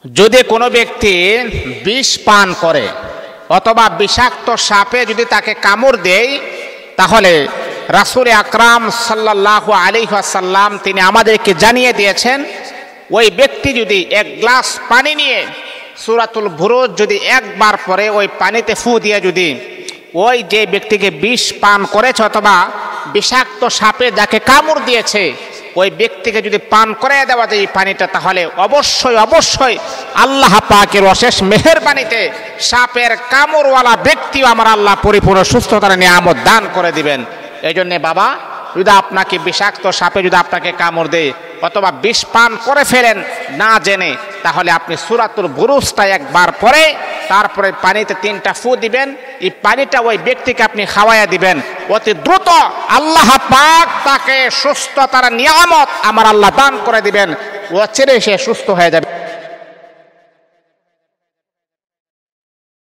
যদি কোনো ব্যক্তি বিষ পান করে অথবা বিষাক্ত সাপে যদি তাকে কামড় দেয়, তাহলে রাসূল আকরাম সাল্লাল্লাহু আলাইহি ওয়াসাল্লাম তিনি আমাদেরকে জানিয়ে দিয়েছেন, ওই ব্যক্তি যদি এক গ্লাস পানি নিয়ে সূরাতুল বুরুজ যদি একবার পরে ওই পানিতে ফু দিয়ে যদি ওই যে ব্যক্তিকে বিষ পান করেছে অথবা বিষাক্ত সাপে যাকে কামড় দিয়েছে ওই ব্যক্তিকে যদি পান করে দেওয়া যায় এই পানিটা, তাহলে অবশ্যই অবশ্যই আল্লাহ পাকের অশেষ মেহেরবানিতে সাপের কামড়ওয়ালা ব্যক্তিও আমার আল্লাহ পরিপূর্ণ সুস্থতার নিয়ামত দান করে দিবেন। এই জন্যে বাবা, যদি আপনাকে বিষাক্ত সাপে যদি আপনাকে কামড় দেয় অথবা বিষ পান করে ফেলেন না জেনে, তাহলে আপনি সূরাতুল বুরুজটা একবার পরে তারপরে পানিতে 3টা ফু দিবেন। এই পানিটা ওই ব্যক্তিকে আপনি খাওয়াইয়া দিবেন, অতি দ্রুত আল্লাহ পাক তাকে সুস্থতার নিয়ামত আমার আল্লাহ দান করে দিবেন, অচিরে সে সুস্থ হয়ে যাবে।